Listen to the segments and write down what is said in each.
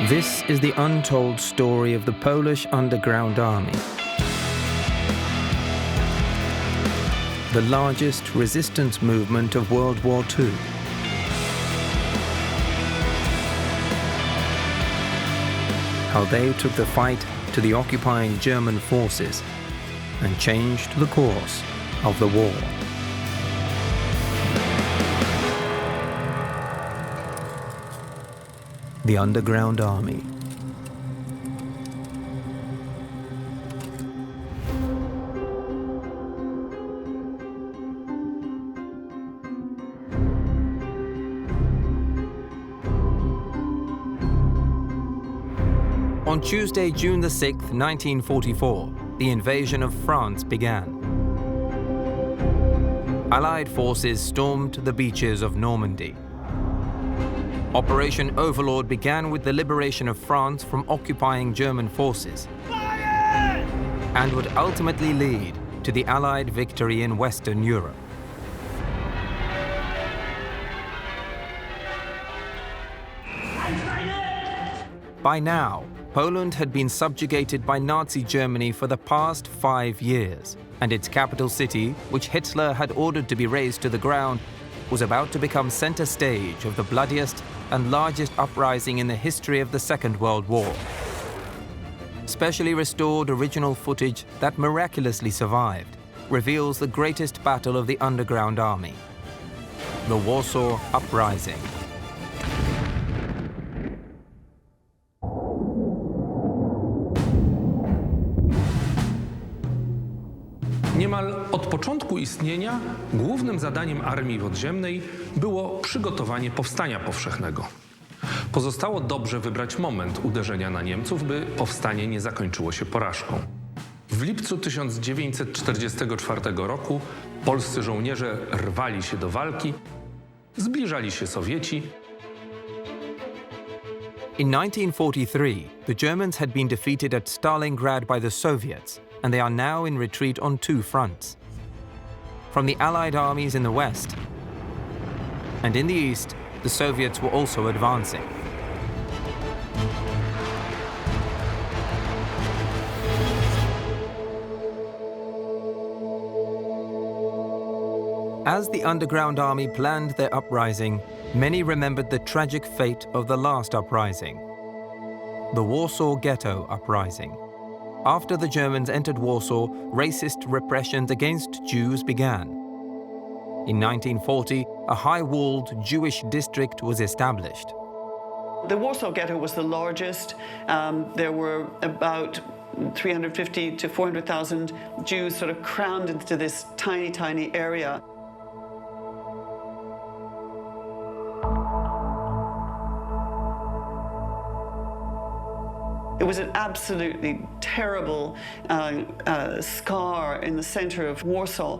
This is the untold story of the Polish Underground Army, the largest resistance movement of World War II. How they took the fight to the occupying German forces and changed the course of the war. The Underground Army. On Tuesday, June the 6th, 1944, the invasion of France began. Allied forces stormed the beaches of Normandy. Operation Overlord began with the liberation of France from occupying German forces and would ultimately lead to the Allied victory in Western Europe. By now, Poland had been subjugated by Nazi Germany for the past 5 years, and its capital city, which Hitler had ordered to be razed to the ground, was about to become center stage of the bloodiest and largest uprising in the history of the Second World War. Specially restored original footage that miraculously survived reveals the greatest battle of the Underground Army, the Warsaw Uprising. Niemal od początku istnienia głównym zadaniem Armii Podziemnej było przygotowanie powstania powszechnego. Pozostało dobrze wybrać moment uderzenia na Niemców, by powstanie nie zakończyło się porażką. W lipcu 1944 roku polscy żołnierze rwali się do walki, zbliżali się Sowieci. In 1943, the Germans had been defeated at Stalingrad by the Soviets, and they are now in retreat on two fronts. From the Allied armies in the west, and in the east, the Soviets were also advancing. As the Underground Army planned their uprising, many remembered the tragic fate of the last uprising, the Warsaw Ghetto Uprising. After the Germans entered Warsaw, racist repressions against Jews began. In 1940, a high-walled Jewish district was established. The Warsaw Ghetto was the largest. There were about 350 to 400,000 Jews sort of crammed into this tiny, tiny area. It was an absolutely terrible scar in the center of Warsaw.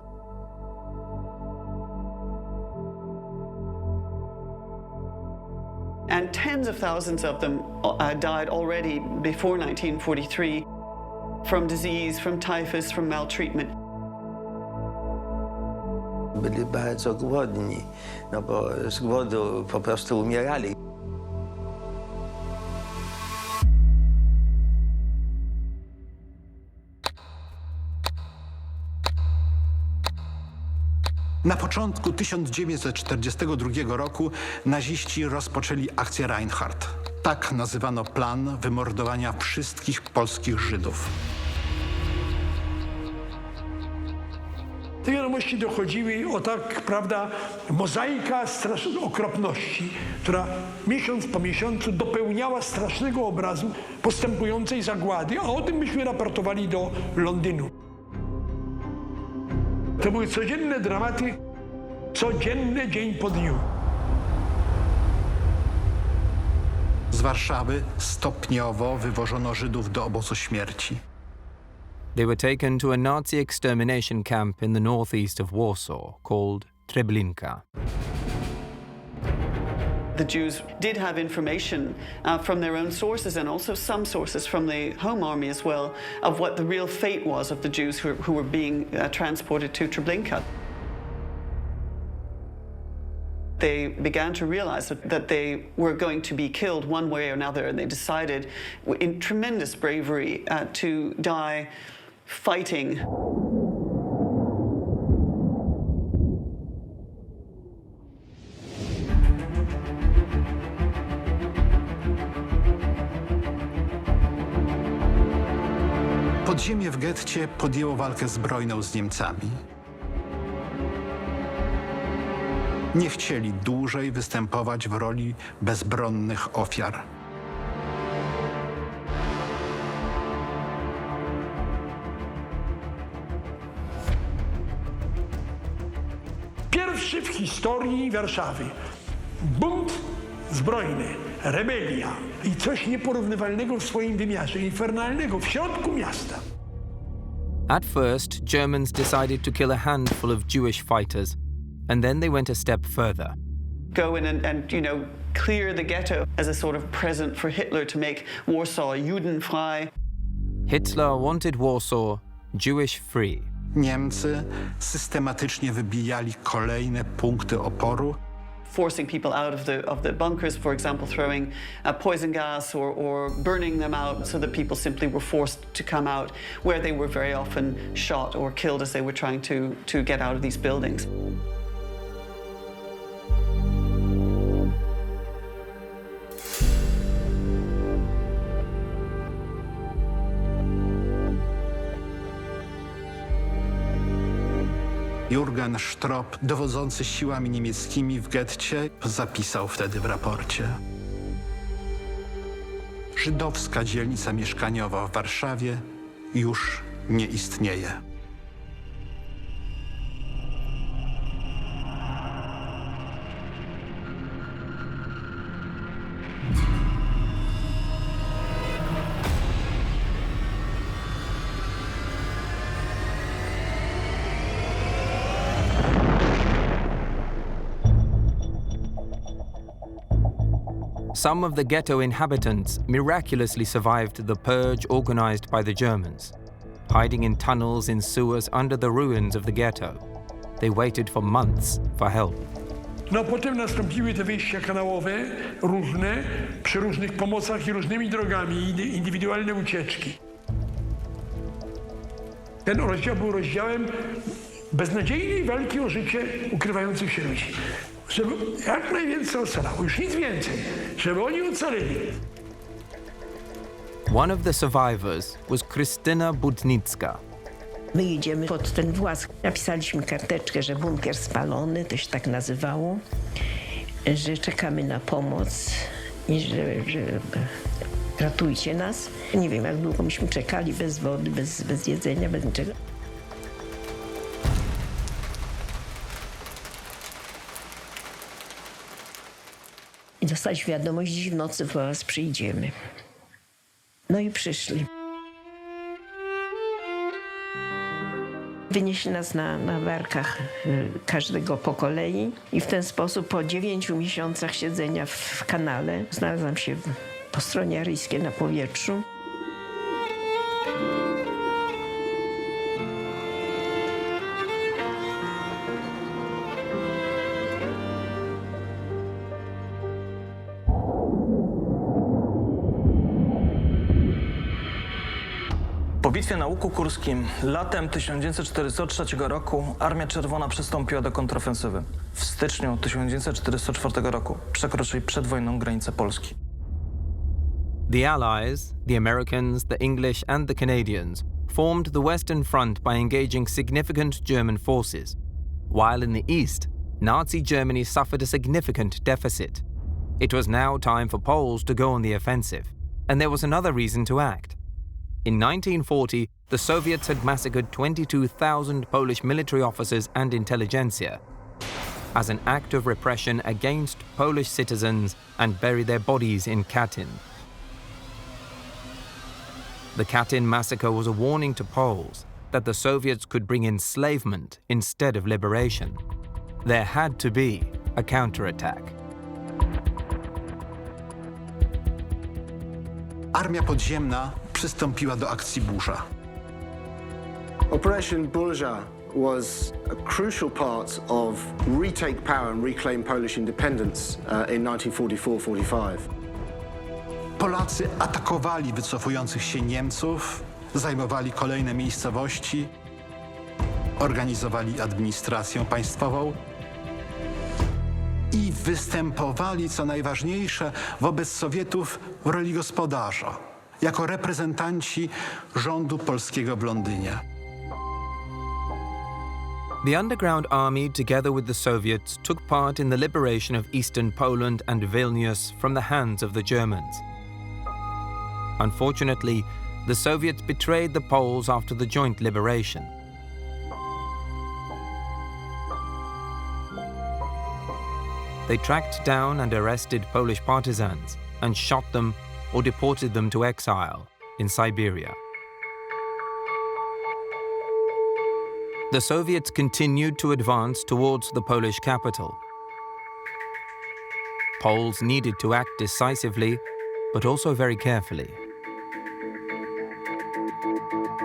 And tens of thousands of them died already before 1943 from disease, from typhus, from maltreatment. Byli bardzo głodni, no bo z głodu po prostu umierali. Na początku 1942 roku naziści rozpoczęli akcję Reinhardt. Tak nazywano plan wymordowania wszystkich polskich Żydów. Te wiadomości dochodziły o tak, prawda, mozaika okropności, która miesiąc po miesiącu dopełniała strasznego obrazu postępującej zagłady, a o tym myśmy raportowali do Londynu. To były codzienne dramaty, codzienny dzień po dniu. Z Warszawy stopniowo wywożono Żydów do obozu śmierci. They were taken to a Nazi extermination camp in the northeast of Warsaw called Treblinka. The Jews did have information from their own sources and also some sources from the Home Army as well of what the real fate was of the Jews who were being transported to Treblinka. They began to realize that they were going to be killed one way or another, and they decided in tremendous bravery to die fighting. Podziemie w getcie podjęło walkę zbrojną z Niemcami. Nie chcieli dłużej występować w roli bezbronnych ofiar. Pierwszy w historii Warszawy bunt zbrojny, rebelia i coś nieporównywalnego w swoim wymiarze, infernalnego w środku miasta. At first, Germans decided to kill a handful of Jewish fighters, and then they went a step further. Go in and clear the ghetto as a sort of present for Hitler to make Warsaw Judenfrei. Hitler wanted Warsaw Jewish free. Niemcy systematycznie wybijali kolejne punkty oporu, Forcing people out of the bunkers, for example, throwing poison gas or burning them out so that people simply were forced to come out, where they were very often shot or killed as they were trying to get out of these buildings. Jürgen Stroop, dowodzący siłami niemieckimi w getcie, zapisał wtedy w raporcie: żydowska dzielnica mieszkaniowa w Warszawie już nie istnieje. Some of the ghetto inhabitants miraculously survived the purge organized by the Germans. Hiding in tunnels in sewers under the ruins of the ghetto, they waited for months for help. No potem nastąpiły te wyjścia kanałowe, różne, przy różnych pomocach i różnymi drogami, indywidualne ucieczki. Ten rozdział był rozdziałem beznadziejnej walki o życie ukrywających się ludzi. Żeby jak najwięcej ocalało, już nic więcej, żeby oni ocaleli. One of the survivors was Krystyna Budnicka. My idziemy pod ten właz. Napisaliśmy karteczkę, że bunkier spalony, to się tak nazywało, że czekamy na pomoc i że ratujcie nas. Nie wiem, jak długo myśmy czekali, bez wody, bez jedzenia, bez niczego. I dostaliśmy wiadomość, dziś w nocy po was przyjdziemy. No i przyszli. Wynieśli nas na barkach każdego po kolei i w ten sposób po 9 miesiącach siedzenia w kanale znalazłam się po stronie aryjskiej na powietrzu. Po bitwie na Łuku Kurskim latem 1943 roku Armia Czerwona przystąpiła do kontrofensywy. W styczniu 1944 roku przekroczyli przed wojną granicę Polski. The Allies, the Americans, the English and the Canadians formed the Western Front by engaging significant German forces, while in the east, Nazi Germany suffered a significant deficit. It was now time for Poles to go on the offensive, and there was another reason to act. In 1940, the Soviets had massacred 22,000 Polish military officers and intelligentsia as an act of repression against Polish citizens and buried their bodies in Katyn. The Katyn massacre was a warning to Poles that the Soviets could bring enslavement instead of liberation. There had to be a counterattack. Armia podziemna przystąpiła do akcji Burza. Operation Burza was a crucial part of retake power and reclaim Polish independence in 1944-45. Polacy atakowali wycofujących się Niemców, zajmowali kolejne miejscowości, organizowali administrację państwową i występowali, co najważniejsze, wobec Sowietów w roli gospodarza, jako reprezentanci rządu polskiego w Londynie. The Underground Army, together with the Soviets, took part in the liberation of eastern Poland and Vilnius from the hands of the Germans. Unfortunately, the Soviets betrayed the Poles after the joint liberation. They tracked down and arrested Polish partisans and shot them or deported them to exile in Siberia. The Soviets continued to advance towards the Polish capital. Poles needed to act decisively, but also very carefully.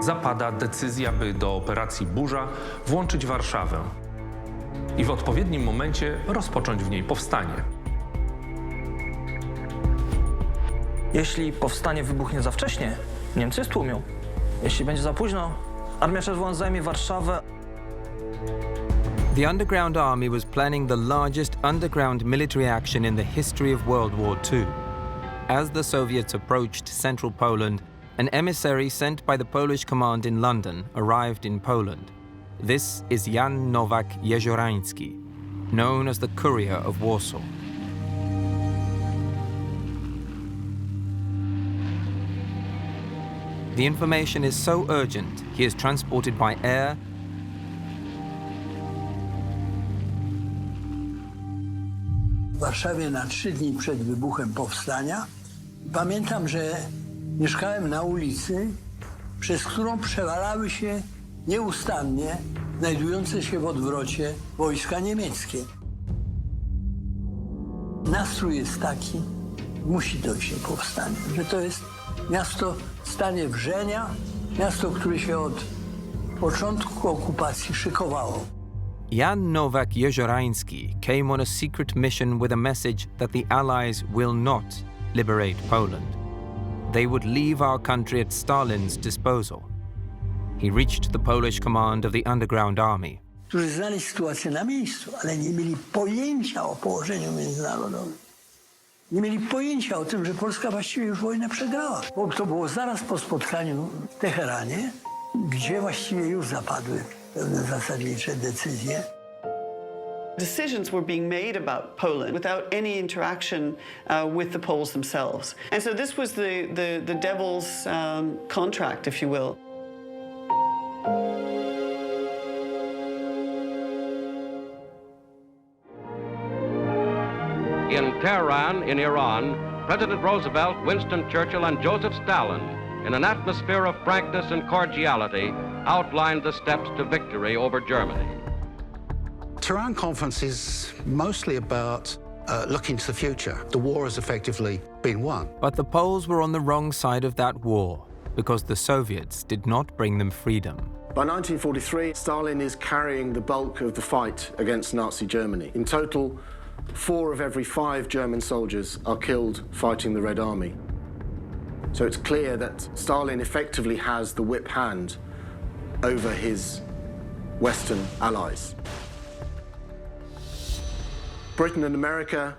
Zapada decyzja, by do operacji Burza włączyć Warszawę i w odpowiednim momencie rozpocząć w niej powstanie. Jeśli powstanie wybuchnie za wcześnie, Niemcy je stłumią. Jeśli będzie za późno, Armia Czerwona zajmie Warszawę. The Underground Army was planning the largest underground military action in the history of World War II. As the Soviets approached central Poland, an emissary sent by the Polish command in London arrived in Poland. This is Jan Nowak-Jeziorański, known as the Courier of Warsaw. The information is so urgent, he is transported by air w Warszawie na 3 dni przed wybuchem powstania. Pamiętam, że mieszkałem na ulicy, przez którą przewalały się nieustannie znajdujące się w odwrocie wojska niemieckie. Nastrój jest taki, musi dojść do powstania, że to jest miasto w stanie wrzenia, miasto, które się od początku okupacji szykowało. Jan Nowak-Jeziorański came on a secret mission with a message that the Allies will not liberate Poland. They would leave our country at Stalin's disposal. He reached the Polish command of the Underground Army. Którzy znali sytuację na miejscu, ale nie mieli pojęcia o położeniu międzynarodowym. Nie mieli pojęcia o tym, że Polska właściwie już wojnę przegrała. Bo to było zaraz po spotkaniu w Teheranie, gdzie właściwie już zapadły pewne zasadnicze decyzje. Decisions were being made about Poland without any interaction with the Poles themselves. And so this was the devil's contract, if you will. In Tehran, in Iran, President Roosevelt, Winston Churchill, and Joseph Stalin, in an atmosphere of frankness and cordiality, outlined the steps to victory over Germany. Tehran Conference is mostly about looking to the future. The war has effectively been won. But the Poles were on the wrong side of that war because the Soviets did not bring them freedom. By 1943, Stalin is carrying the bulk of the fight against Nazi Germany. In total, 4 of every 5 German soldiers are killed fighting the Red Army. So it's clear that Stalin effectively has the whip hand over his Western allies. Britain and America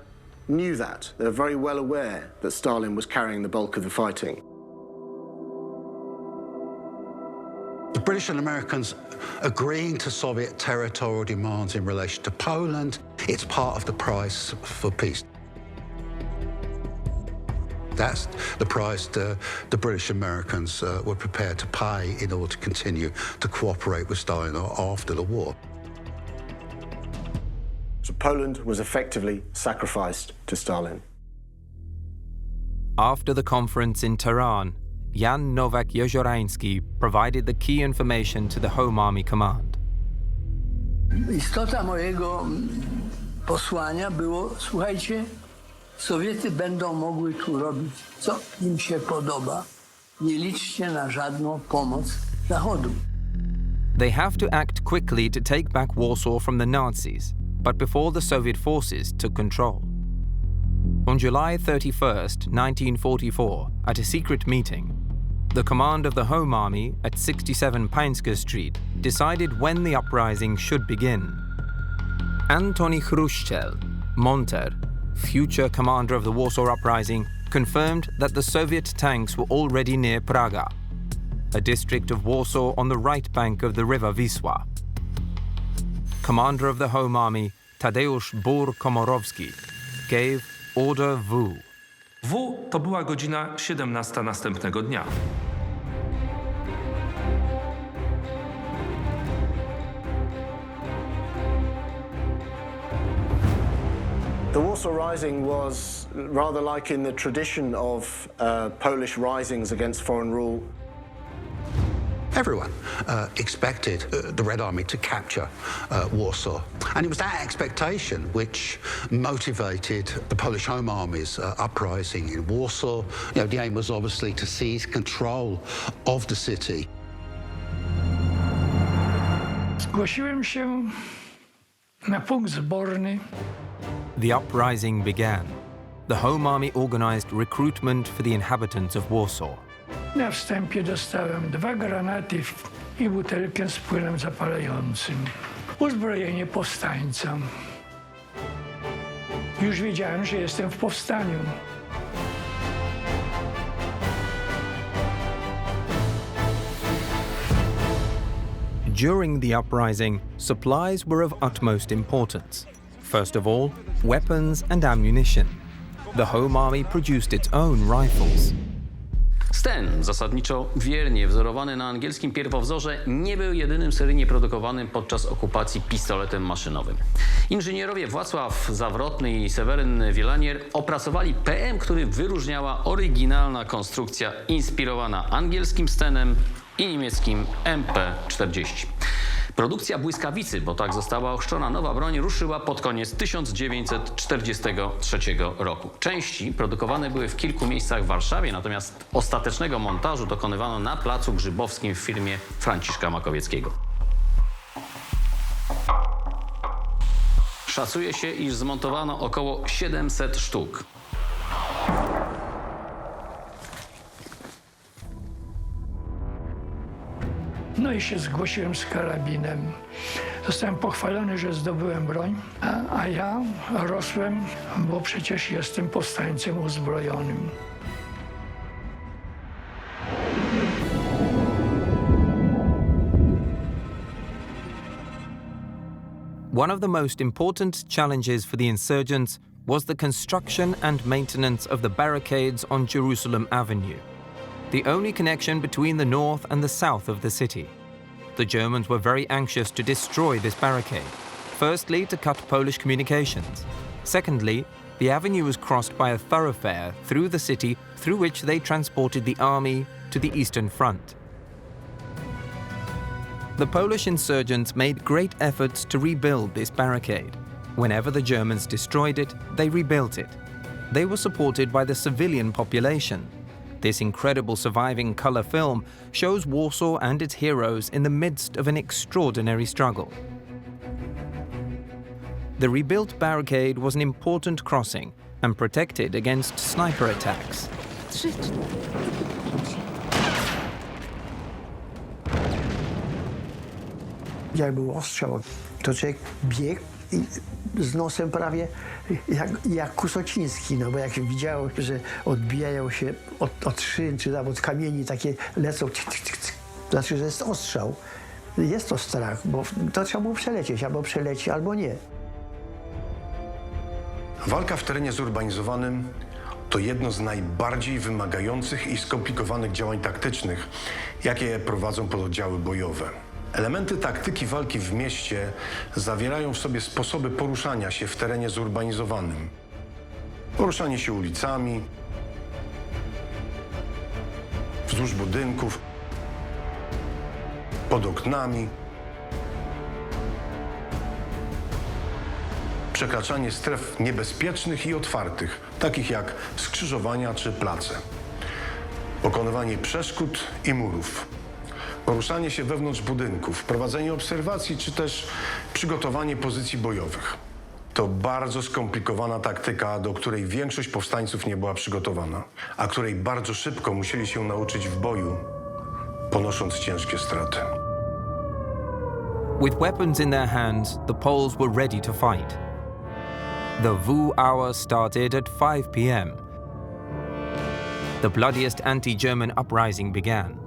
knew that. They're very well aware that Stalin was carrying the bulk of the fighting. The British and Americans agreeing to Soviet territorial demands in relation to Poland, it's part of the price for peace. That's the price the British Americans were prepared to pay in order to continue to cooperate with Stalin after the war. So Poland was effectively sacrificed to Stalin. After the conference in Tehran, Jan Nowak-Jeziorański provided the key information to the Home Army Command. Istota mojego posłania było, słuchajcie, Sowiety będą mogły tu robić, co im się podoba. Nie liczcie na żadną pomoc Zachodu. They have to act quickly to take back Warsaw from the Nazis, but before the Soviet forces took control. On July 31st, 1944, at a secret meeting, the command of the Home Army at 67 Pańska Street decided when the uprising should begin. Antoni Chruščel, Monter, future commander of the Warsaw Uprising, confirmed that the Soviet tanks were already near Praga, a district of Warsaw on the right bank of the river Wisła. Commander of the Home Army, Tadeusz Bur-Komorowski, gave Order W. W to była godzina 17 następnego dnia. The Warsaw Rising was rather like in the tradition of Polish risings against foreign rule. Everyone expected the Red Army to capture Warsaw. And it was that expectation which motivated the Polish Home Army's uprising in Warsaw. You know, the aim was obviously to seize control of the city. Zgłosiłem się na punkt zborny. The uprising began. The Home Army organized recruitment for the inhabitants of Warsaw. Na wstępie dostałem 2 granaty i butelkę z płynem zapalającym. Uzbrojenie powstańca. Już wiedziałem, że jestem w powstaniu. During the uprising, supplies were of utmost importance. First of all, weapons and ammunition. The Home Army produced its own rifles. Sten, zasadniczo wiernie wzorowany na angielskim pierwowzorze, nie był jedynym seryjnie produkowanym podczas okupacji pistoletem maszynowym. Inżynierowie Władysław Zawrotny i Seweryn Wielanier opracowali PM, który wyróżniała oryginalna konstrukcja inspirowana angielskim Stenem i niemieckim MP-40. Produkcja błyskawicy, bo tak została ochrzczona nowa broń, ruszyła pod koniec 1943 roku. Części produkowane były w kilku miejscach w Warszawie, natomiast ostatecznego montażu dokonywano na Placu Grzybowskim w firmie Franciszka Makowieckiego. Szacuje się, iż zmontowano około 700 sztuk. No i się zgłosiłem z karabinem. Zostałem pochwalony, że zdobyłem broń, a ja rosłem, bo przecież jestem powstańcem uzbrojonym. One of the most important challenges for the insurgents was the construction and maintenance of the barricades on Jerusalem Avenue, the only connection between the north and the south of the city. The Germans were very anxious to destroy this barricade, firstly to cut Polish communications. Secondly, the avenue was crossed by a thoroughfare through the city through which they transported the army to the Eastern Front. The Polish insurgents made great efforts to rebuild this barricade. Whenever the Germans destroyed it, they rebuilt it. They were supported by the civilian population. This incredible surviving color film shows Warsaw and its heroes in the midst of an extraordinary struggle. The rebuilt barricade was an important crossing and protected against sniper attacks. Jak był ostrzał, to człowiek biegł z nosem prawie jak Kusociński, no bo jak widział, że odbijają się od szyn czy tam od kamieni takie lecą, znaczy, że jest ostrzał. Jest to strach, bo to trzeba było przelecieć, albo przeleci, albo nie. Walka w terenie zurbanizowanym to jedno z najbardziej wymagających i skomplikowanych działań taktycznych, jakie prowadzą pododdziały bojowe. Elementy taktyki walki w mieście zawierają w sobie sposoby poruszania się w terenie zurbanizowanym. Poruszanie się ulicami, wzdłuż budynków, pod oknami, przekraczanie stref niebezpiecznych i otwartych, takich jak skrzyżowania czy place, pokonywanie przeszkód i murów, poruszanie się wewnątrz budynków, prowadzenie obserwacji czy też przygotowanie pozycji bojowych. To bardzo skomplikowana taktyka, do której większość powstańców nie była przygotowana, a której bardzo szybko musieli się nauczyć w boju, ponosząc ciężkie straty. With weapons in their hands, the Poles were ready to fight. The VOO hour started at 5 p.m. The bloodiest anti-German uprising began.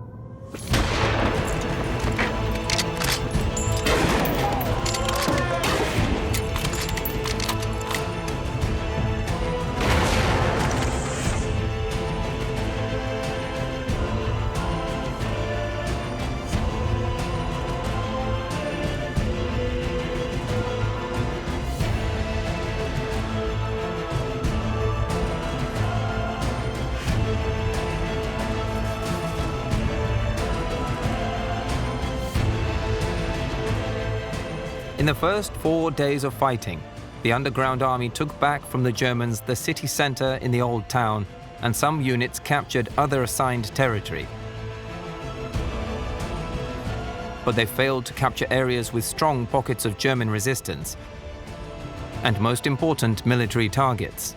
In the first 4 days of fighting, the Underground Army took back from the Germans the city centre in the Old Town, and some units captured other assigned territory. But they failed to capture areas with strong pockets of German resistance, and most important, military targets.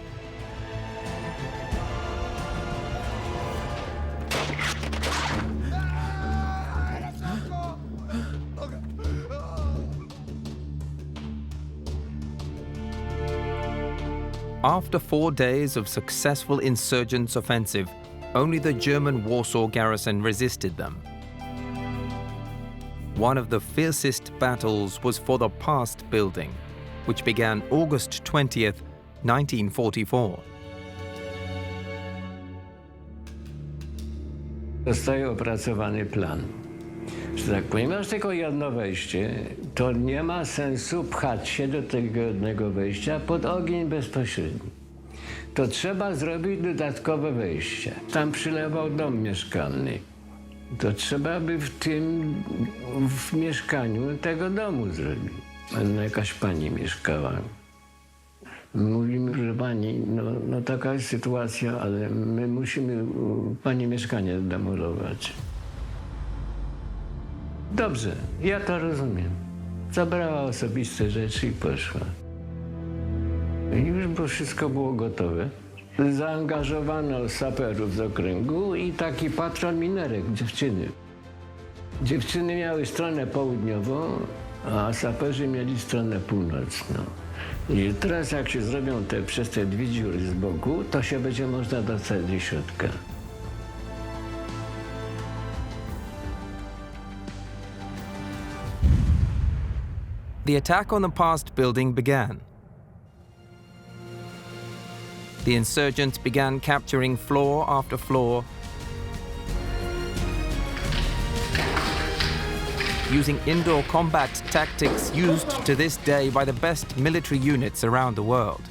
After 4 days of successful insurgents' offensive, only the German Warsaw garrison resisted them. One of the fiercest battles was for the Past building, which began August 20th, 1944. Zostaje opracowany plan. Że tak, ponieważ tylko jedno wejście, to nie ma sensu pchać się do tego jednego wejścia pod ogień bezpośredni. To trzeba zrobić dodatkowe wejście. Tam przylewał dom mieszkalny. To trzeba by w mieszkaniu tego domu zrobić. Jakaś pani mieszkała. Mówimy, że pani, no taka jest sytuacja, ale my musimy pani mieszkanie demolować. Dobrze, ja to rozumiem. Zabrała osobiste rzeczy i poszła. I już wszystko było gotowe. Zaangażowano saperów z okręgu i taki patron minerek, dziewczyny. Dziewczyny miały stronę południową, a saperzy mieli stronę północną. I teraz jak się zrobią przez te dwie dziury z boku, to się będzie można dostać do środka. The attack on the Past building began. The insurgents began capturing floor after floor, using indoor combat tactics used to this day by the best military units around the world.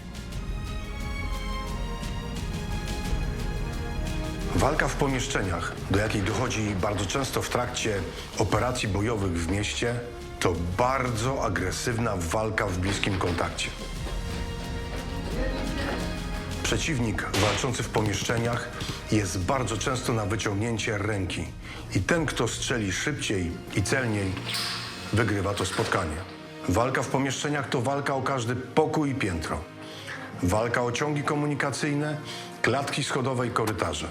Walka w pomieszczeniach, do jakiej dochodzi bardzo często w trakcie operacji bojowych w mieście, to bardzo agresywna walka w bliskim kontakcie. Przeciwnik walczący w pomieszczeniach jest bardzo często na wyciągnięcie ręki i ten, kto strzeli szybciej i celniej, wygrywa to spotkanie. Walka w pomieszczeniach to walka o każdy pokój i piętro. Walka o ciągi komunikacyjne, klatki schodowe i korytarze.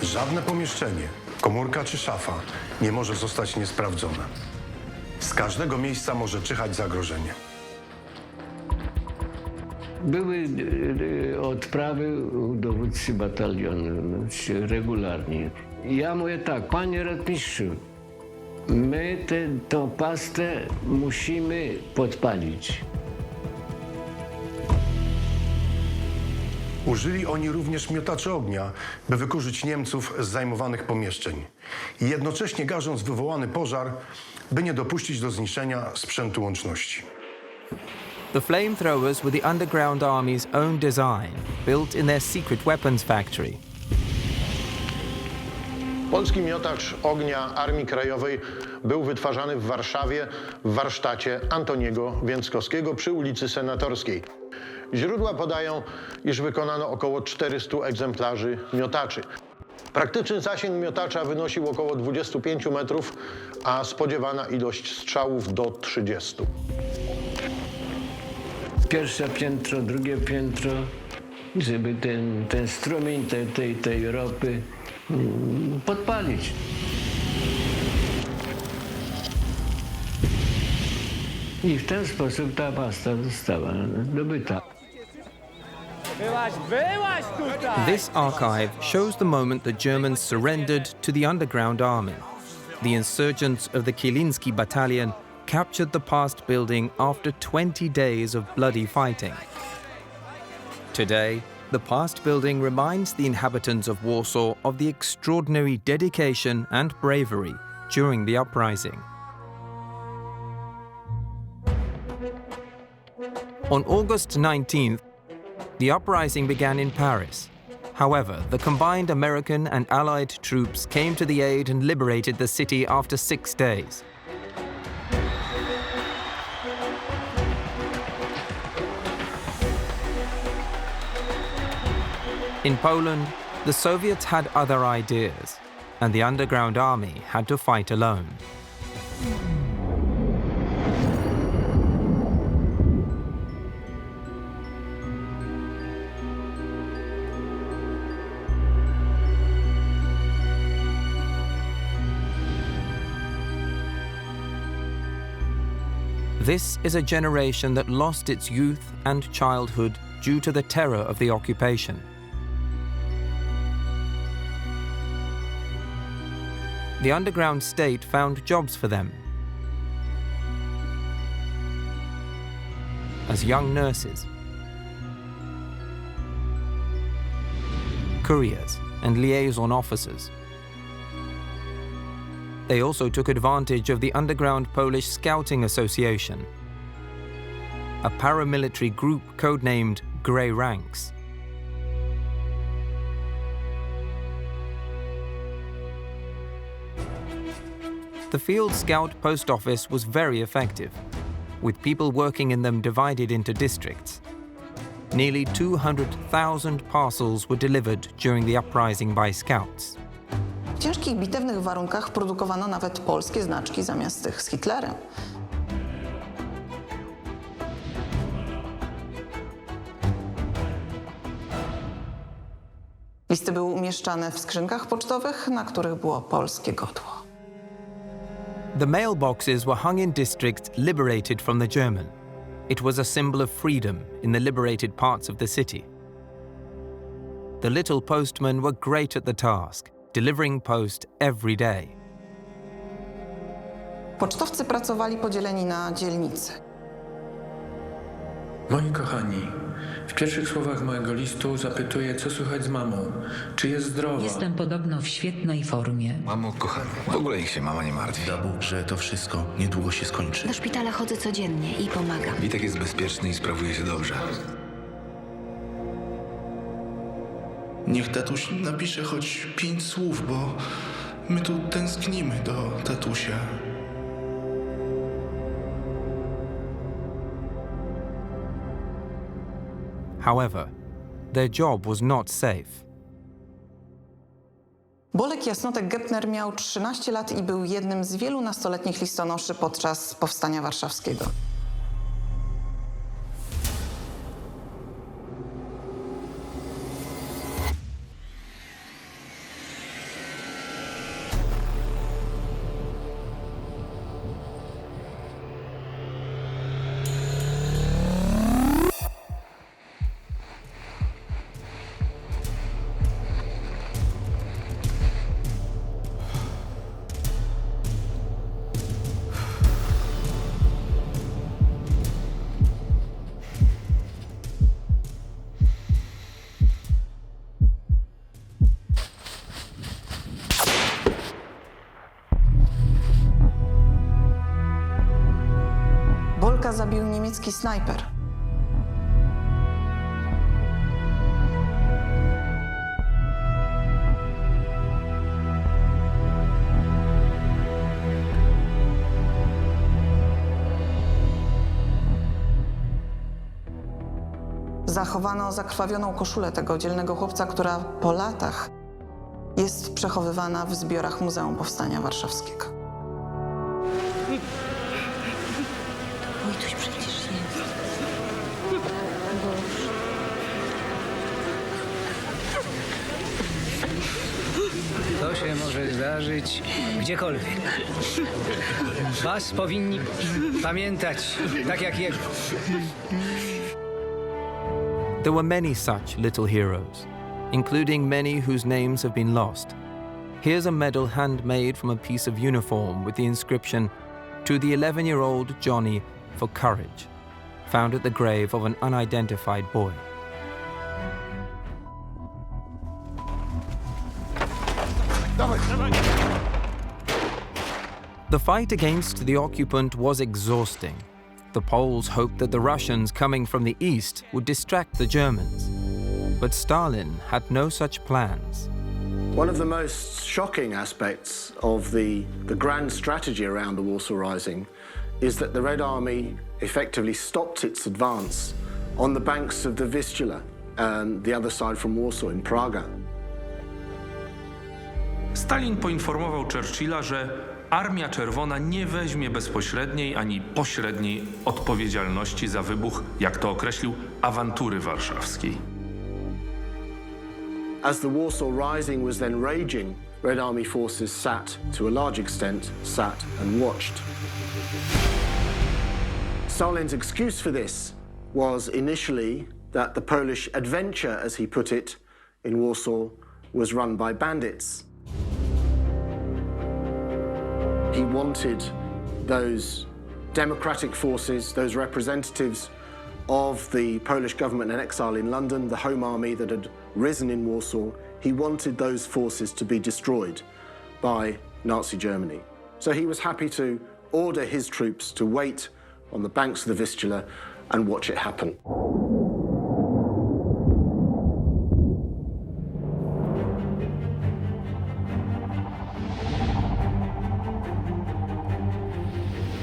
Żadne pomieszczenie, komórka czy szafa nie może zostać niesprawdzone. Z każdego miejsca może czyhać zagrożenie. Były odprawy u dowódcy batalionu regularnie. Ja mówię tak, panie rotmistrzu, my tą pastę musimy podpalić. Użyli oni również miotaczy ognia, by wykurzyć Niemców z zajmowanych pomieszczeń. I jednocześnie gażąc wywołany pożar, by nie dopuścić do zniszczenia sprzętu łączności. The flamethrowers were the Underground Army's own design, built in their secret weapons factory. Polski miotacz ognia Armii Krajowej był wytwarzany w Warszawie w warsztacie Antoniego Więckowskiego przy ulicy Senatorskiej. Źródła podają, iż wykonano około 400 egzemplarzy miotaczy. Praktyczny zasięg miotacza wynosił około 25 metrów, a spodziewana ilość strzałów do 30. Pierwsze piętro, drugie piętro, żeby ten strumień tej ropy podpalić. I w ten sposób ta pasta została zdobyta. This archive shows the moment the Germans surrendered to the underground army. The insurgents of the Kiliński Battalion captured the past building after 20 days of bloody fighting. Today, the past building reminds the inhabitants of Warsaw of the extraordinary dedication and bravery during the uprising. On August 19th, the uprising began in Paris. However, the combined American and Allied troops came to the aid and liberated the city after 6 days. In Poland, the Soviets had other ideas, and the underground army had to fight alone. This is a generation that lost its youth and childhood due to the terror of the occupation. The underground state found jobs for them as young nurses, couriers, and liaison officers. They also took advantage of the underground Polish Scouting Association, a paramilitary group codenamed Grey Ranks. The Field Scout post office was very effective, with people working in them divided into districts. Nearly 200,000 parcels were delivered during the uprising by scouts. W ciężkich bitewnych warunkach produkowano nawet polskie znaczki zamiast tych z Hitlerem. Listy były umieszczane w skrzynkach pocztowych, na których było polskie godło. The mailboxes were hung in districts liberated from the German. It was a symbol of freedom in the liberated parts of the city. The little postmen were great at the task, delivering post every day. Pocztowcy pracowali podzieleni na dzielnice. Moi kochani, w pierwszych słowach mojego listu zapytuję, co słychać z mamą. Czy jest zdrowa? Jestem podobno w świetnej formie. Mamo, kochana, w ogóle niech się mama nie martwi. Da Bóg, że to wszystko niedługo się skończy. Do szpitala chodzę codziennie i pomagam. Witek jest bezpieczny i sprawuje się dobrze. Niech tatuś napisze choć 5 słów, bo my tu tęsknimy do tatusia. However, their job was not safe. Bolek Jasnotek-Gepner miał 13 lat i był jednym z wielu nastoletnich listonoszy podczas Powstania Warszawskiego. Bolka zabił niemiecki snajper. Zachowano zakrwawioną koszulę tego dzielnego chłopca, która po latach Jest przechowywana w zbiorach Muzeum Powstania Warszawskiego. Wojtuś, przecież jest. To się może zdarzyć gdziekolwiek. Was powinni pamiętać, tak jak jego. There were many such little heroes, including many whose names have been lost. Here's a medal handmade from a piece of uniform with the inscription, "To the 11-year-old Johnny for courage," found at the grave of an unidentified boy. The fight against the occupant was exhausting. The Poles hoped that the Russians coming from the east would distract the Germans. But Stalin had no such plans. One of the most shocking aspects of the grand strategy around the Warsaw Rising is that the Red Army effectively stopped its advance on the banks of the Vistula, the other side from Warsaw, in Praga. Stalin poinformował Churchilla, że Armia Czerwona nie weźmie bezpośredniej ani pośredniej odpowiedzialności za wybuch, jak to określił, awantury warszawskiej. As the Warsaw Rising was then raging, Red Army forces sat, to a large extent, and watched. Stalin's excuse for this was initially that the Polish adventure, as he put it, in Warsaw was run by bandits. He wanted those democratic forces, those representatives of the Polish government in exile in London, the Home Army that had risen in Warsaw, he wanted those forces to be destroyed by Nazi Germany. So he was happy to order his troops to wait on the banks of the Vistula and watch it happen.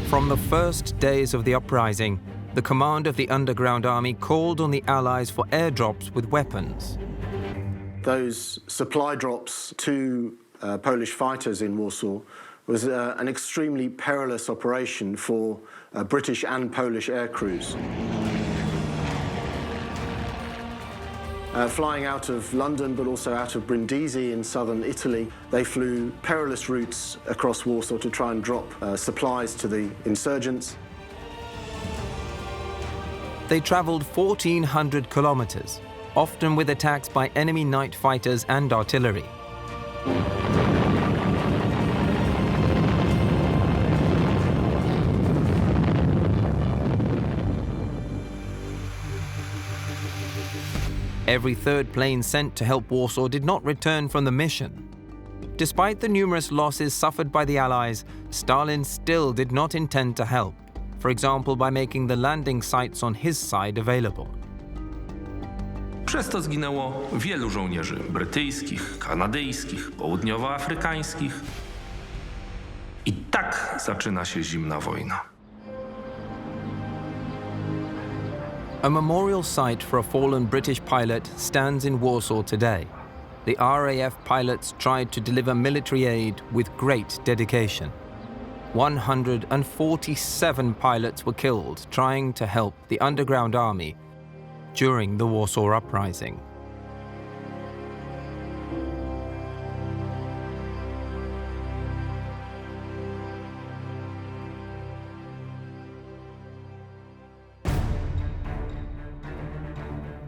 From the first days of the uprising, the command of the Underground Army called on the Allies for airdrops with weapons. Those supply drops to Polish fighters in Warsaw was an extremely perilous operation for British and Polish air crews. Flying out of London, but also out of Brindisi in southern Italy, they flew perilous routes across Warsaw to try and drop supplies to the insurgents. They traveled 1,400 kilometers, often with attacks by enemy night fighters and artillery. Every third plane sent to help Warsaw did not return from the mission. Despite the numerous losses suffered by the Allies, Stalin still did not intend to help, for example by making the landing sites on his side available. Przez to zginęło wielu żołnierzy brytyjskich, kanadyjskich, południowoafrykańskich. I tak zaczyna się zimna wojna. A memorial site for a fallen British pilot stands in Warsaw today. The RAF pilots tried to deliver military aid with great dedication. 147 pilots were killed trying to help the Underground Army during the Warsaw Uprising.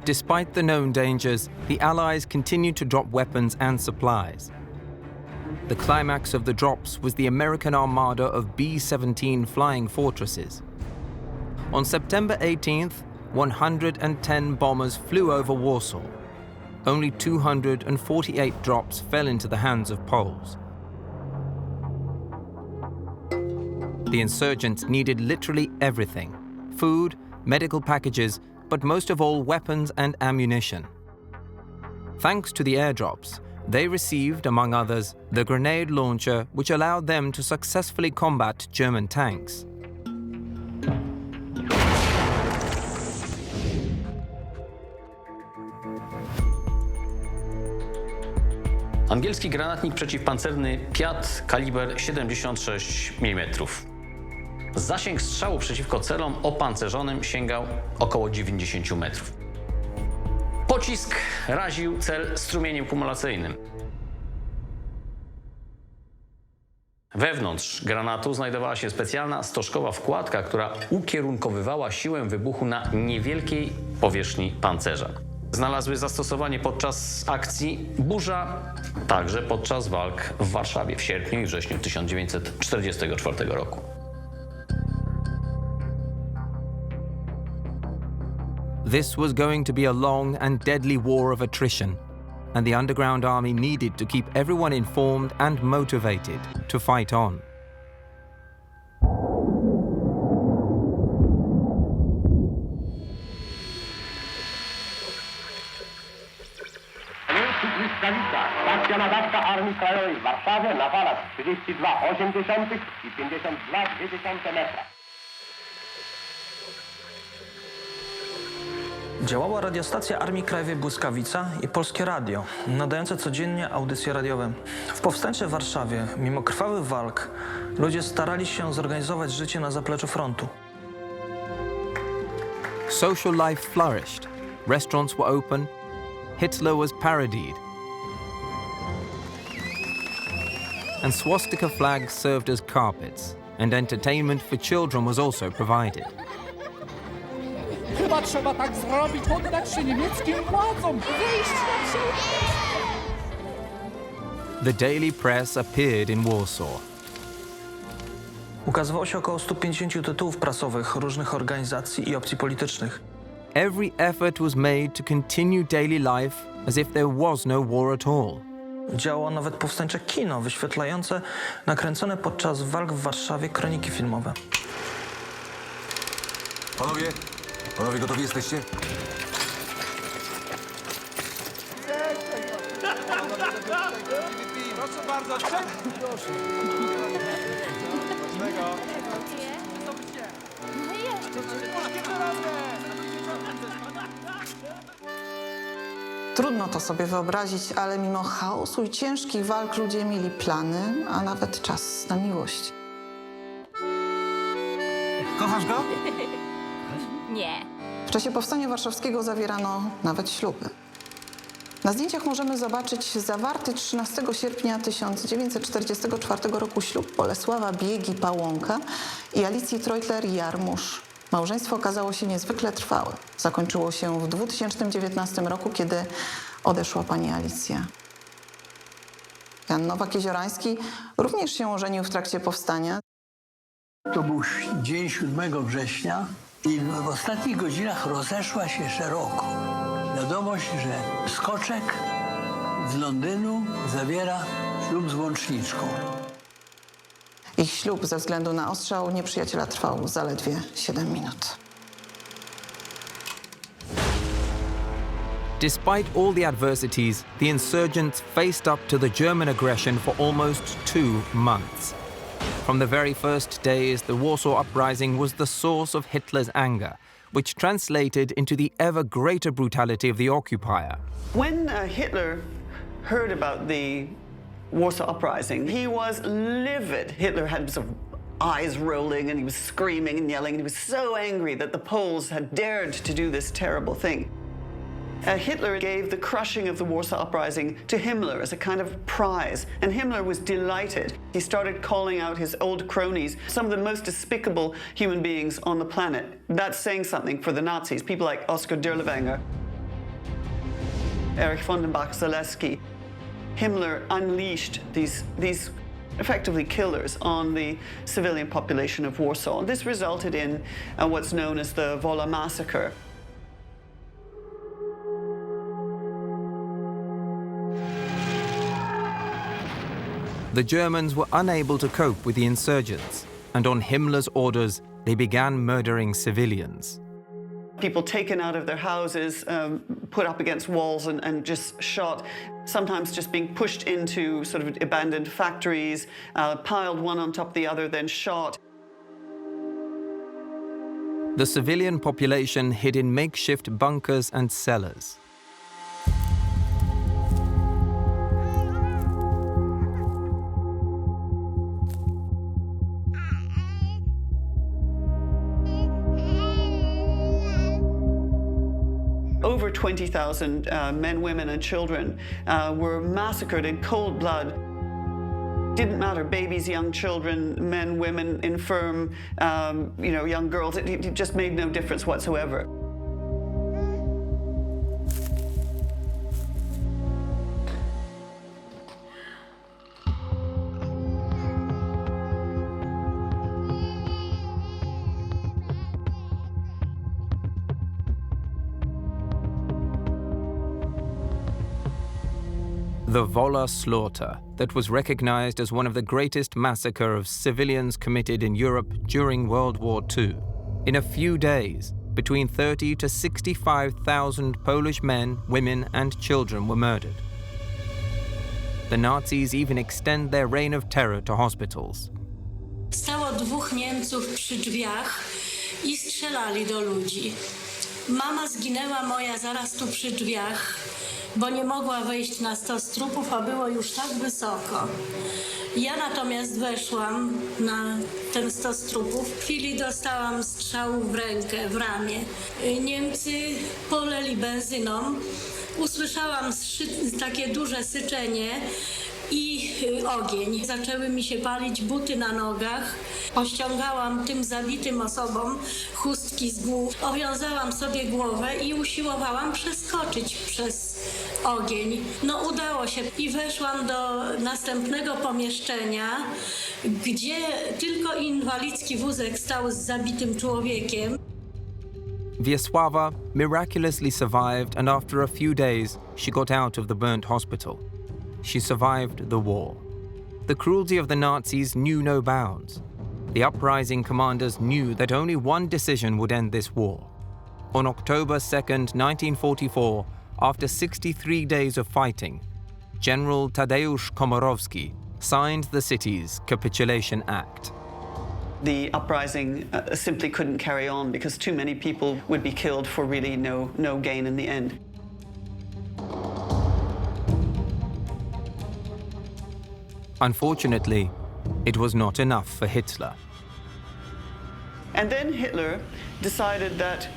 Despite the known dangers, the Allies continued to drop weapons and supplies. The climax of the drops was the American armada of B-17 flying fortresses. On September 18th, 110 bombers flew over Warsaw. Only 248 drops fell into the hands of Poles. The insurgents needed literally everything: food, medical packages, but most of all weapons and ammunition. Thanks to the airdrops, they received, among others, the grenade launcher which allowed them to successfully combat German tanks. Angielski granatnik przeciwpancerny Piat kaliber 76 mm. Zasięg strzału przeciwko celom opancerzonym sięgał około 90 metrów. Pocisk raził cel strumieniem kumulacyjnym. Wewnątrz granatu znajdowała się specjalna stożkowa wkładka, która ukierunkowywała siłę wybuchu na niewielkiej powierzchni pancerza. Znalazły zastosowanie podczas akcji Burza, także podczas walk w Warszawie w sierpniu i wrześniu 1944 roku. This was going to be a long and deadly war of attrition, and the Underground Army needed to keep everyone informed and motivated to fight on. Stacja nadawcza Armii Krajowej w Warszawie na falach 32,8 i 52,2 metra. Działała radiostacja Armii Krajowej Błyskawica i Polskie Radio, nadające codziennie audycje radiowe. W powstańczej Warszawie, mimo krwawych walk, ludzie starali się zorganizować życie na zapleczu frontu. Social life flourished, restaurants were open, Hitler was parodied, and swastika flags served as carpets, and entertainment for children was also provided. Chyba trzeba tak zrobić, poddać się niemieckim władzom, wyjść naprzód! The daily press appeared in Warsaw. Ukazywało się około 150 tytułów prasowych różnych organizacji i opcji politycznych. Every effort was made to continue daily life as if there was no war at all. Działało nawet powstańcze kino wyświetlające nakręcone podczas walk w Warszawie kroniki filmowe. Panowie gotowi jesteście? Proszę bardzo, proszę. Trudno to sobie wyobrazić, ale mimo chaosu i ciężkich walk ludzie mieli plany, a nawet czas na miłość. Kochasz go? Nie. W czasie Powstania Warszawskiego zawierano nawet śluby. Na zdjęciach możemy zobaczyć zawarty 13 sierpnia 1944 roku ślub Bolesława Biegi-Pałąka i Alicji Treutler-Jarmusz. Małżeństwo okazało się niezwykle trwałe. Zakończyło się w 2019 roku, kiedy odeszła pani Alicja. Jan Nowak-Jeziorański również się ożenił w trakcie powstania. To był dzień 7 września i w ostatnich godzinach rozeszła się szeroko wiadomość, że Skoczek z Londynu zawiera ślub z Łączniczką. Ich ślub ze względu na ostrzał nieprzyjaciela trwał zaledwie 7 minut. Despite all the adversities, the insurgents faced up to the German aggression for almost 2 months. From the very first days, the Warsaw Uprising was the source of Hitler's anger, which translated into the ever greater brutality of the occupier. When Hitler heard about the Warsaw Uprising, he was livid. Hitler had sort of eyes rolling and he was screaming and yelling and he was so angry that the Poles had dared to do this terrible thing. Hitler gave the crushing of the Warsaw Uprising to Himmler as a kind of prize, and Himmler was delighted. He started calling out his old cronies, some of the most despicable human beings on the planet. That's saying something for the Nazis, people like Oskar Dirlewanger, Erich von den Bach-Zaleski. Himmler unleashed these effectively killers on the civilian population of Warsaw. And this resulted in what's known as the Wola massacre. The Germans were unable to cope with the insurgents, and on Himmler's orders, they began murdering civilians. People taken out of their houses, put up against walls and just shot, sometimes just being pushed into sort of abandoned factories, piled one on top of the other, then shot. The civilian population hid in makeshift bunkers and cellars. 20,000 men, women, and children were massacred in cold blood. Didn't matter, babies, young children, men, women, infirm, young girls. It just made no difference whatsoever. The Wola slaughter that was recognized as one of the greatest massacres of civilians committed in Europe during World War II. In a few days, between 30 to 65,000 Polish men, women, and children were murdered. The Nazis even extend their reign of terror to hospitals. Stało 2 Niemców przy drzwiach i strzelali do ludzi. Mama zginęła moja zaraz tu przy drzwiach, bo nie mogła wejść na stos trupów, a było już tak wysoko. Ja natomiast weszłam na ten stos trupów. W chwili dostałam strzał w rękę, w ramię. Niemcy poleli benzyną. Usłyszałam takie duże syczenie i ogień. Zaczęły mi się palić buty na nogach. Pościągałam tym zabitym osobom chustki z głów. Owiązałam sobie głowę i usiłowałam przeskoczyć przez ogień. No udało się i weszłam do następnego pomieszczenia, gdzie tylko inwalidzki wózek stał z zabitym człowiekiem. Wiesława miraculously survived, and after a few days, she got out of the burnt hospital. She survived the war. The cruelty of the Nazis knew no bounds. The uprising commanders knew that only one decision would end this war. On October 2nd, 1944, after 63 days of fighting, General Tadeusz Komorowski signed the city's Capitulation Act. The uprising simply couldn't carry on because too many people would be killed for really no gain in the end. Unfortunately, it was not enough for Hitler. And then Hitler decided that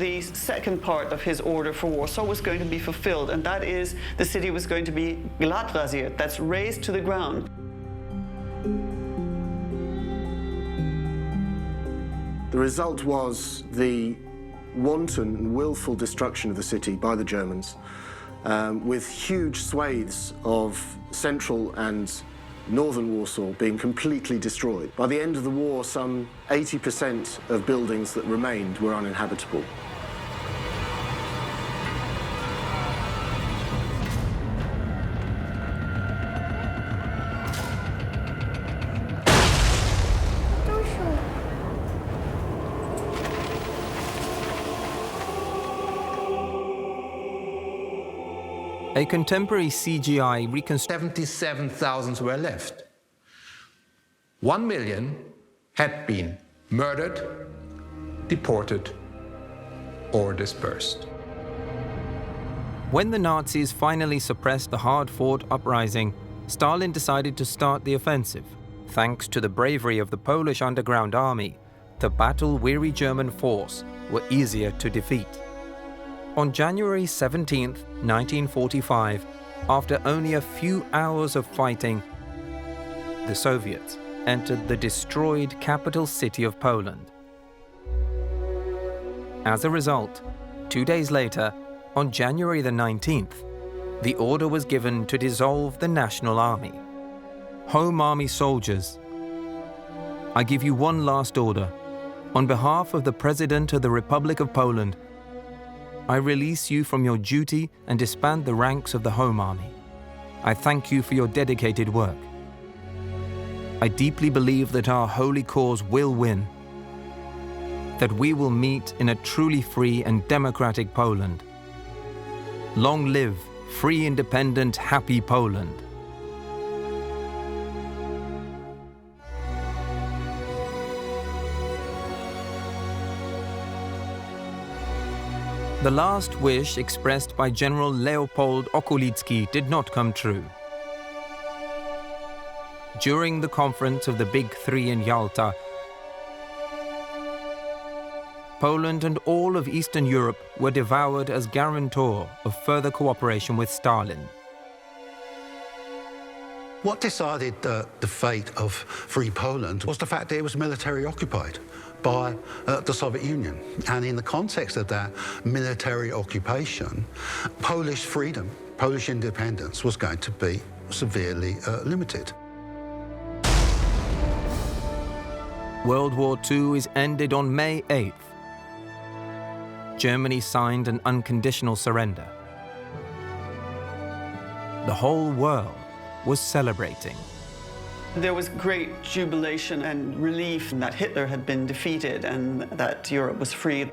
the second part of his order for Warsaw was going to be fulfilled, and that is the city was going to be glattrasiert, that's razed to the ground. The result was the wanton and willful destruction of the city by the Germans, with huge swathes of central and northern Warsaw being completely destroyed. By the end of the war, some 80% of buildings that remained were uninhabitable. A contemporary CGI reconstruction. 77,000 were left. 1 million had been murdered, deported, or dispersed. When the Nazis finally suppressed the hard-fought uprising, Stalin decided to start the offensive. Thanks to the bravery of the Polish underground army, the battle-weary German force were easier to defeat. On January 17, 1945, after only a few hours of fighting, the Soviets entered the destroyed capital city of Poland. As a result, 2 days later, on January the 19th, the order was given to dissolve the National Army. Home Army soldiers, I give you one last order. On behalf of the President of the Republic of Poland, I release you from your duty and disband the ranks of the Home Army. I thank you for your dedicated work. I deeply believe that our holy cause will win, that we will meet in a truly free and democratic Poland. Long live free, independent, happy Poland. The last wish expressed by General Leopold Okulicki did not come true. During the conference of the Big Three in Yalta, Poland and all of Eastern Europe were devoured as guarantor of further cooperation with Stalin. What decided the fate of Free Poland was the fact that it was military occupied by the Soviet Union. And in the context of that military occupation, Polish freedom, Polish independence was going to be severely limited. World War II is ended on May 8th. Germany signed an unconditional surrender. The whole world was celebrating. There was great jubilation and relief that Hitler had been defeated and that Europe was free.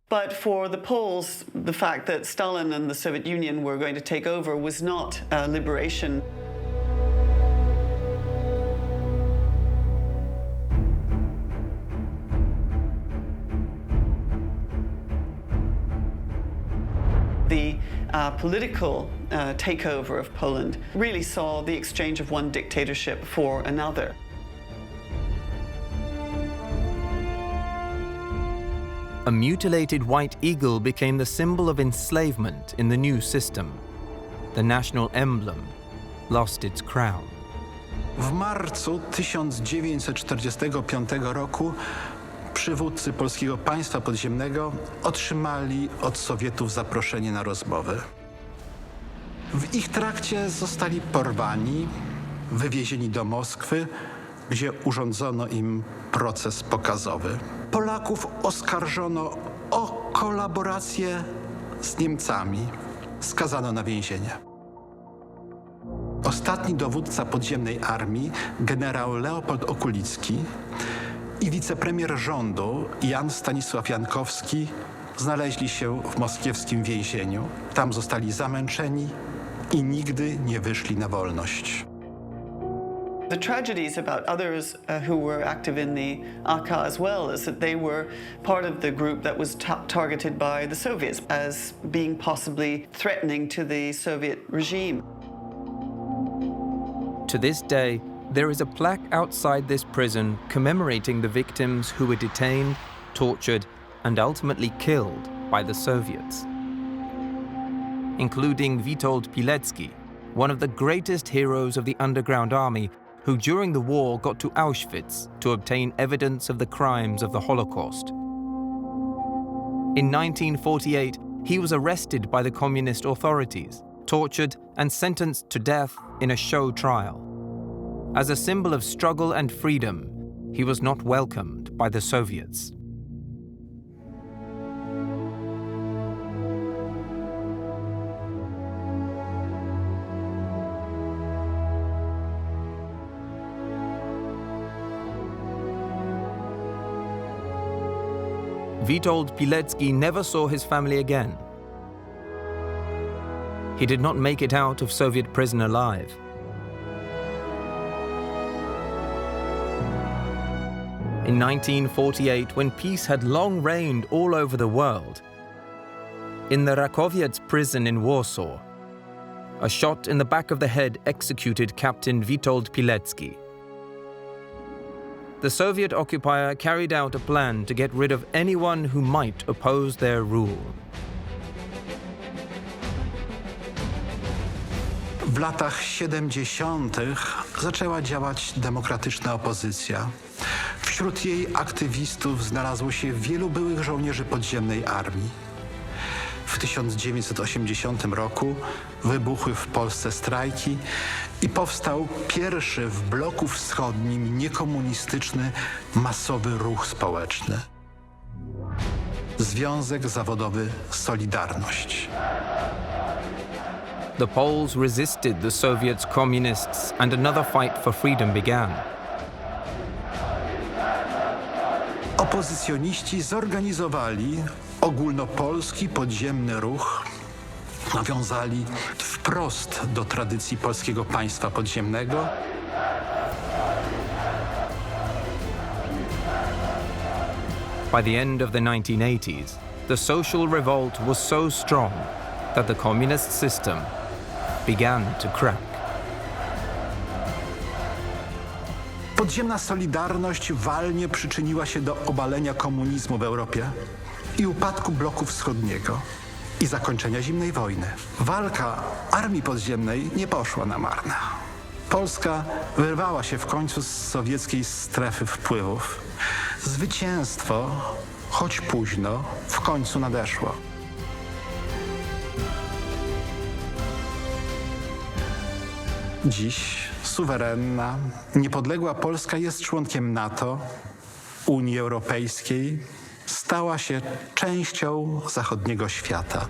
But for the Poles, the fact that Stalin and the Soviet Union were going to take over was not liberation. The political takeover of Poland really saw the exchange of one dictatorship for another. A mutilated white eagle became the symbol of enslavement in the new system. The national emblem lost its crown. W marcu 1945 roku przywódcy Polskiego Państwa Podziemnego otrzymali od Sowietów zaproszenie na rozmowy. W ich trakcie zostali porwani, wywiezieni do Moskwy, gdzie urządzono im proces pokazowy. Polaków oskarżono o kolaborację z Niemcami. Skazano na więzienie. Ostatni dowódca podziemnej armii, generał Leopold Okulicki, i wicepremier rządu Jan Stanisław Jankowski znaleźli się w moskiewskim więzieniu. Tam zostali zamęczeni i nigdy nie wyszli na wolność. The tragedies about others who were active in the AK as well is that they were part of the group that was targeted by the Soviets as being possibly threatening to the Soviet regime. To this day, there is a plaque outside this prison commemorating the victims who were detained, tortured, and ultimately killed by the Soviets, including Witold Pilecki, one of the greatest heroes of the underground army, who during the war got to Auschwitz to obtain evidence of the crimes of the Holocaust. In 1948, he was arrested by the communist authorities, tortured and sentenced to death in a show trial. As a symbol of struggle and freedom, he was not welcomed by the Soviets. Witold Pilecki never saw his family again. He did not make it out of Soviet prison alive. In 1948, when peace had long reigned all over the world, in the Rakowiec prison in Warsaw, a shot in the back of the head executed Captain Witold Pilecki. The Soviet occupier carried out a plan to get rid of anyone who might oppose their rule. W latach 70. zaczęła działać demokratyczna opozycja. Wśród jej aktywistów znalazło się wielu byłych żołnierzy podziemnej armii. W 1980 roku wybuchły w Polsce strajki i powstał pierwszy w bloku wschodnim niekomunistyczny masowy ruch społeczny. Związek Zawodowy Solidarność. The Poles resisted the Soviets, communists, and another fight for freedom began. Opozycjoniści zorganizowali ogólnopolski podziemny ruch, nawiązali wprost do tradycji polskiego państwa podziemnego. By the end of the 1980s, the social revolt was so strong that the communist system began to crack. Podziemna Solidarność walnie przyczyniła się do obalenia komunizmu w Europie i upadku bloku wschodniego i zakończenia zimnej wojny. Walka Armii Podziemnej nie poszła na marne. Polska wyrwała się w końcu z sowieckiej strefy wpływów. Zwycięstwo, choć późno, w końcu nadeszło. Dziś suwerenna, niepodległa Polska jest członkiem NATO, Unii Europejskiej, stała się częścią zachodniego świata.